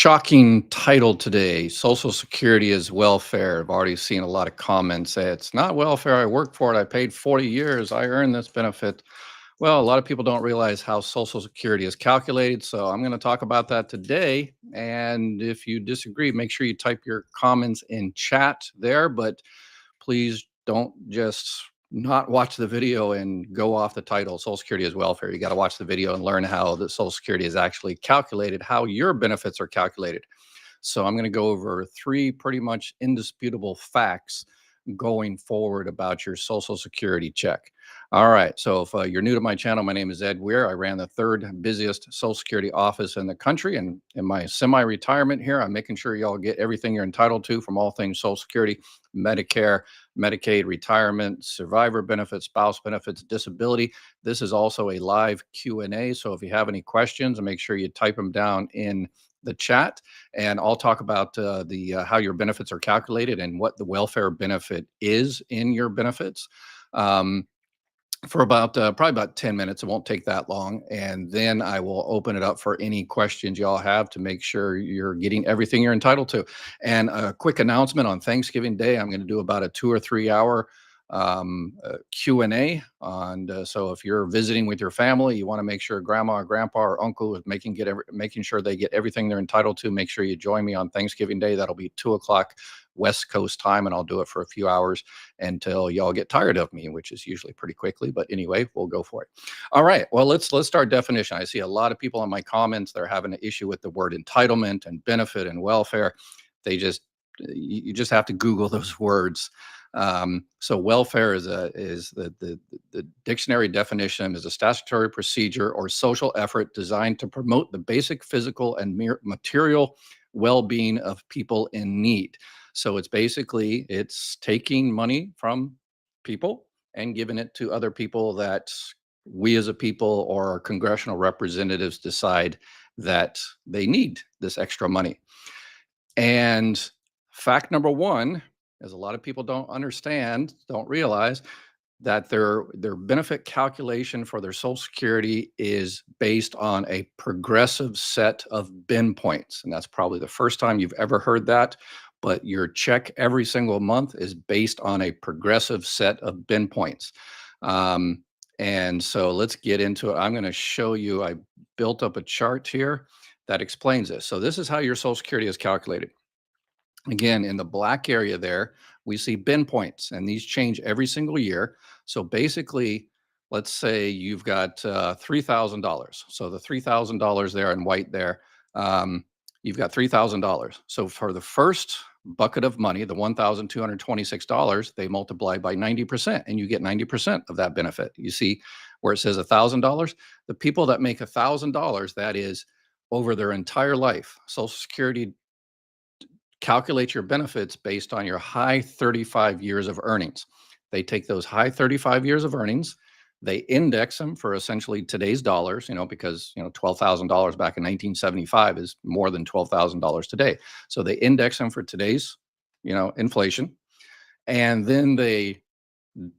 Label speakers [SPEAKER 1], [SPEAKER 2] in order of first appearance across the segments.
[SPEAKER 1] Shocking title today. Social Security is welfare. I've already seen a lot of comments say it's not welfare. I worked for it. I paid 40 years. I earned this benefit. Well, a lot of people don't realize how Social Security is calculated. So I'm going to talk about that today. And if you disagree, make sure you type your comments in chat there. But please don't just not watch the video and go off the title. Social Security is welfare. You got to watch the video and learn how the Social Security is actually calculated, how your benefits are calculated. So I'm going to go over three pretty much indisputable facts going forward about your Social Security check. All right. So if you're new to my channel, my name is Ed Weir. I ran the third busiest Social Security office in the country. And in my semi-retirement here, I'm making sure y'all get everything you're entitled to from all things Social Security, Medicare, Medicaid, retirement, survivor benefits, spouse benefits, disability. This is also a live Q&A. So if you have any questions, make sure you type them down in the chat, and I'll talk about how your benefits are calculated and what the welfare benefit is in your benefits for about probably about 10 minutes. It won't take that long, and then I will open it up for any questions y'all have to make sure you're getting everything you're entitled to. And a quick announcement: on Thanksgiving Day, I'm going to do about a 2 or 3 hour Q&A on. So if you're visiting with your family, you want to make sure grandma or grandpa or uncle is making sure they get everything they're entitled to, make sure you join me on Thanksgiving Day. That'll be 2 o'clock West Coast time, and I'll do it for a few hours until y'all get tired of me, which is usually pretty quickly. But anyway, we'll go for it. All right. Well, let's start definition. I see a lot of people in my comments, they're having an issue with the word entitlement and benefit and welfare. You just have to Google those words. So welfare is the dictionary definition is a statutory procedure or social effort designed to promote the basic physical and material well-being of people in need. So it's taking money from people and giving it to other people that we as a people or our congressional representatives decide that they need this extra money. And fact number one is a lot of people don't realize that their benefit calculation for their Social Security is based on a progressive set of bin points. And that's probably the first time you've ever heard that. But your check every single month is based on a progressive set of bin points. And so let's get into it. I'm going to show you, I built up a chart here that explains this. So this is how your Social Security is calculated. Again, in the black area there, we see bin points, and these change every single year. So basically, let's say you've got $3,000. So the $3,000 there in white there, you've got $3,000. So for the first bucket of money, the $1,226, they multiply by 90%, and you get 90% of that benefit. You see where it says $1,000? The people that make $1,000, that is over their entire life, Social Security calculate your benefits based on your high 35 years of earnings. They take those high 35 years of earnings, they index them for essentially today's dollars, because, $12,000 back in 1975 is more than $12,000 today. So they index them for today's, inflation. And then they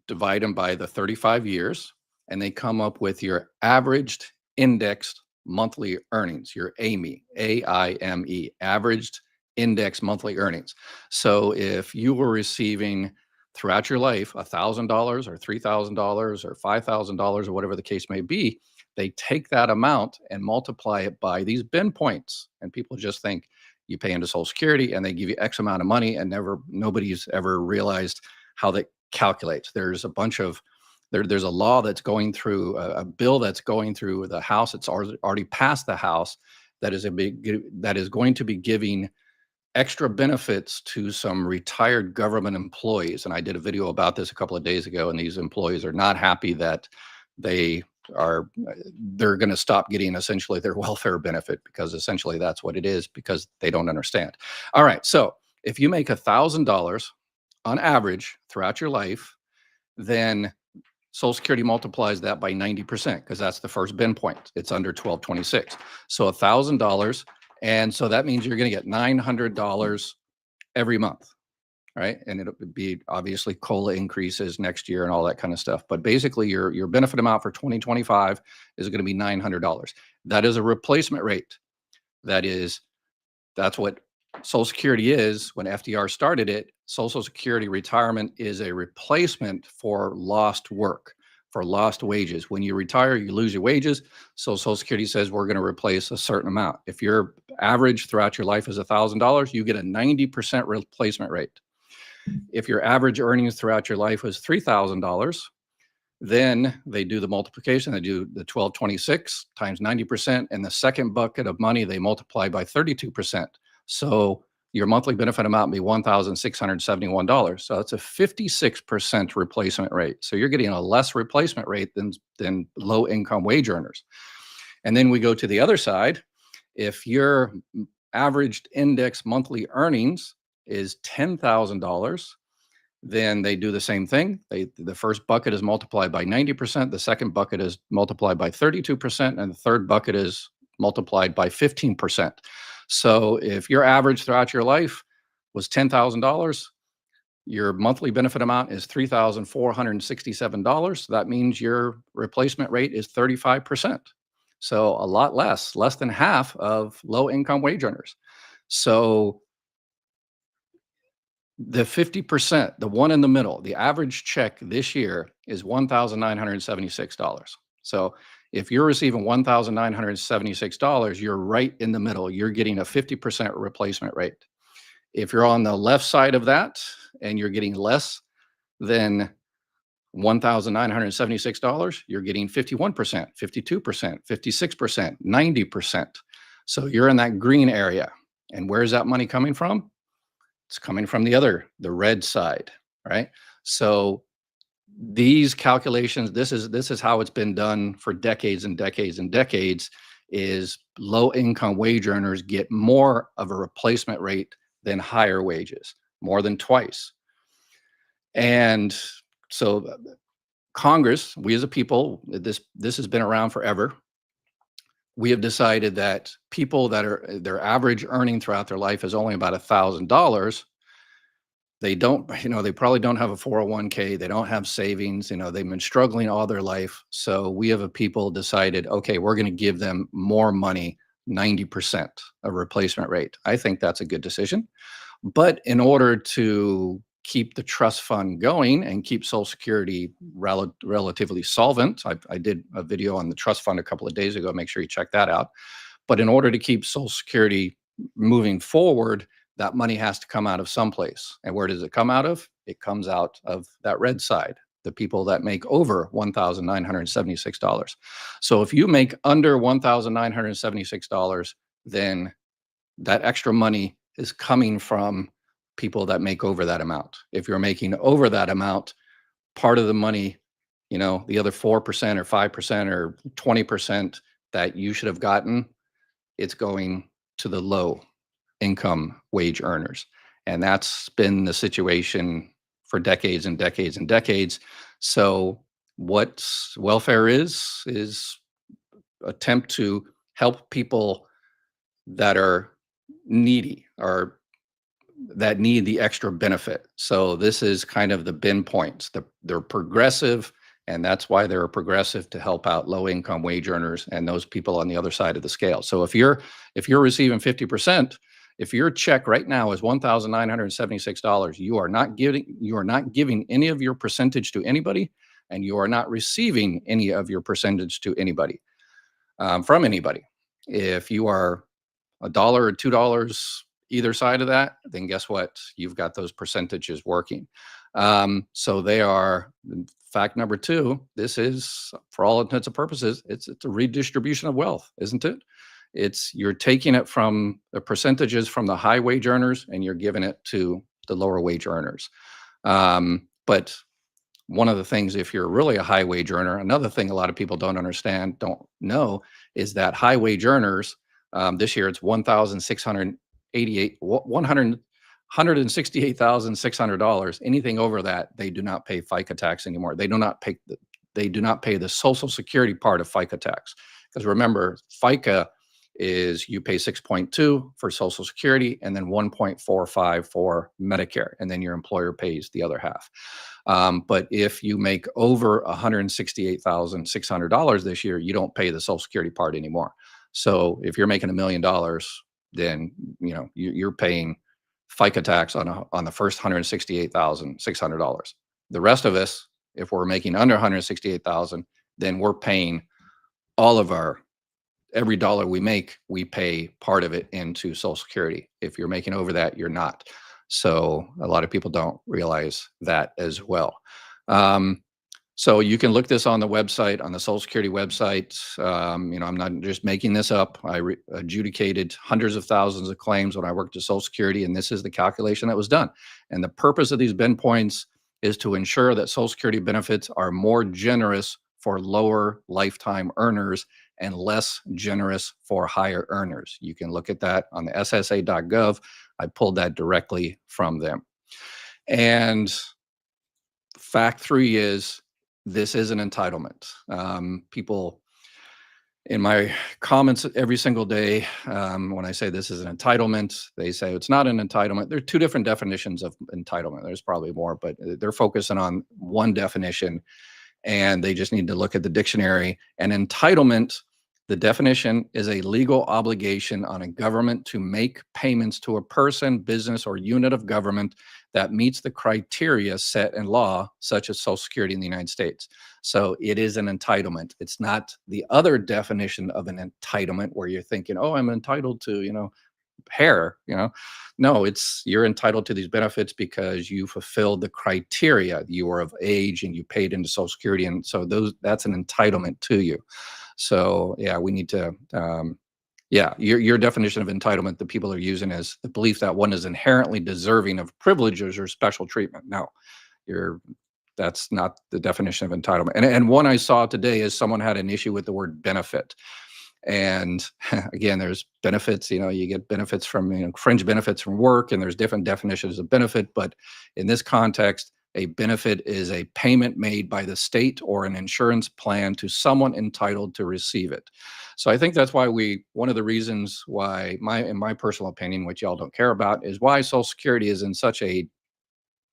[SPEAKER 1] divide them by the 35 years, and they come up with your averaged indexed monthly earnings, your AME, AIME, averaged index monthly earnings. So if you were receiving throughout your life $1,000 or $3,000 or $5,000 or whatever the case may be, they take that amount and multiply it by these bin points. And people just think you pay into Social Security and they give you X amount of money, and nobody's ever realized how that calculates. There's a law that's going through, a bill that's going through the House. It's already passed the House that is going to be giving extra benefits to some retired government employees. And I did a video about this a couple of days ago, and these employees are not happy that they're going to stop getting essentially their welfare benefit, because essentially that's what it is, because they don't understand. All right. So if you make $1,000 on average throughout your life, then Social Security multiplies that by 90%, because that's the first bin point. It's under 1226. So $1,000. And so that means you're going to get $900 every month, right? And it'll be obviously COLA increases next year and all that kind of stuff. But basically, your benefit amount for 2025 is going to be $900. That is a replacement rate. That is That's what Social Security is. When FDR started it, Social Security retirement is a replacement for lost work, for lost wages. When you retire, you lose your wages. So Social Security says we're going to replace a certain amount. If your average throughout your life is $1,000, you get a 90% replacement rate. If your average earnings throughout your life was $3,000, then they do the multiplication. They do the 1226 times 90%, and the second bucket of money they multiply by 32%. So your monthly benefit amount would be $1,671. So that's a 56% replacement rate. So you're getting a less replacement rate than low income wage earners. And then we go to the other side. If your averaged index monthly earnings is $10,000, then they do the same thing. The first bucket is multiplied by 90%, the second bucket is multiplied by 32%, and the third bucket is multiplied by 15%. So if your average throughout your life was $10,000, your monthly benefit amount is $3,467. That means your replacement rate is 35%. So a lot less than half of low income wage earners. So the 50%, the one in the middle, the average check this year is $1,976. So if you're receiving $1,976, you're right in the middle. You're getting a 50% replacement rate. If you're on the left side of that and you're getting less than $1,976, you're getting 51%, 52%, 56%, 90%. So you're in that green area. And where's that money coming from? It's coming from the red side, right? So these calculations, this is how it's been done for decades and decades and decades, is low income wage earners get more of a replacement rate than higher wages, more than twice. And so Congress, we as a people, this has been around forever. We have decided that people that are their average earning throughout their life is only about $1,000. They don't, they probably don't have a 401k. They don't have savings. They've been struggling all their life. So we have a people decided, okay, we're going to give them more money, 90% of replacement rate. I think that's a good decision. But in order to keep the trust fund going and keep Social Security relatively solvent, I did a video on the trust fund a couple of days ago. Make sure you check that out. But in order to keep Social Security moving forward, that money has to come out of someplace. And where does it come out of? It comes out of that red side, the people that make over $1,976. So if you make under $1,976, then that extra money is coming from people that make over that amount. If you're making over that amount, part of the money, the other 4% or 5% or 20% that you should have gotten, it's going to the low income wage earners. And that's been the situation for decades and decades and decades. So what welfare is attempt to help people that are needy or that need the extra benefit. So this is kind of the bin points. They're progressive, and that's why they're progressive, to help out low income wage earners and those people on the other side of the scale. So if you're receiving 50%, if your check right now is $1,976, you are not giving any of your percentage to anybody, and you are not receiving any of your percentage to anybody, from anybody. If you are $1 or $2 either side of that, then guess what? You've got those percentages working. So they are, fact number 2, this is, for all intents and purposes, it's a redistribution of wealth, isn't it? You're taking it from the percentages from the high wage earners and you're giving it to the lower wage earners. But one of the things, if you're really a high wage earner, another thing a lot of people don't know, is that high wage earners, this year it's $168,600. Anything over that, they do not pay FICA tax anymore. They do not pay the Social Security part of FICA tax. Because remember, FICA is you pay 6.2 for Social Security and then 1.45 for Medicare, and then your employer pays the other half. But if you make over $168,600 this year, you don't pay the Social Security part anymore. So if you're making $1 million, then you're paying FICA tax on the first $168,600. The rest of us, if we're making under 168,000, then we're paying all of our every dollar we make, we pay part of it into Social Security. If you're making over that, you're not. So a lot of people don't realize that as well. Um, so you can look this on the website, on the Social Security website. I'm not just making this up. I adjudicated hundreds of thousands of claims when I worked at Social Security, and this is the calculation that was done. And the purpose of these bend points is to ensure that Social Security benefits are more generous for lower lifetime earners and less generous for higher earners. You can look at that on the SSA.gov. I pulled that directly from them. And fact 3 is this is an entitlement. People in my comments every single day, when I say this is an entitlement, they say it's not an entitlement. There are 2 different definitions of entitlement. There's probably more, but they're focusing on one definition, and they just need to look at the dictionary. An entitlement, the definition, is a legal obligation on a government to make payments to a person, business, or unit of government that meets the criteria set in law, such as Social Security in the United States. So it is an entitlement. It's not the other definition of an entitlement where you're thinking, oh, I'm entitled to, hair. No, you're entitled to these benefits because you fulfilled the criteria. You are of age and you paid into Social Security, and so that's an entitlement to you. So yeah, we need to your definition of entitlement that people are using is the belief that one is inherently deserving of privileges or special treatment. No, that's not the definition of entitlement. And one I saw today is someone had an issue with the word benefit. And again, there's benefits, you get benefits from, fringe benefits from work, and there's different definitions of benefit. But in this context, a benefit is a payment made by the state or an insurance plan to someone entitled to receive it. So I think that's why one of the reasons why in my personal opinion, which y'all don't care about, is why Social Security is in such a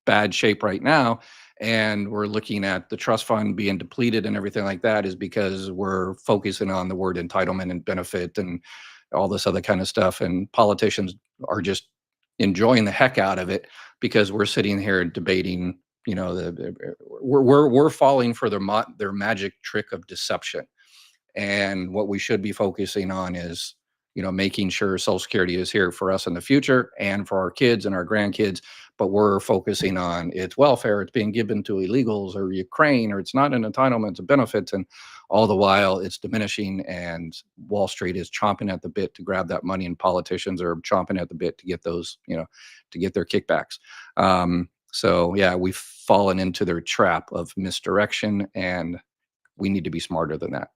[SPEAKER 1] bad shape right now, and we're looking at the trust fund being depleted and everything like that, is because we're focusing on the word entitlement and benefit and all this other kind of stuff, and politicians are just enjoying the heck out of it because we're sitting here debating, we're falling for their magic trick of deception. And what we should be focusing on is, making sure Social Security is here for us in the future and for our kids and our grandkids. But we're focusing on its welfare. It's being given to illegals or Ukraine, or it's not an entitlement to benefits. And all the while it's diminishing, and Wall Street is chomping at the bit to grab that money, and politicians are chomping at the bit to get those, to get their kickbacks. So yeah, we've fallen into their trap of misdirection, and we need to be smarter than that.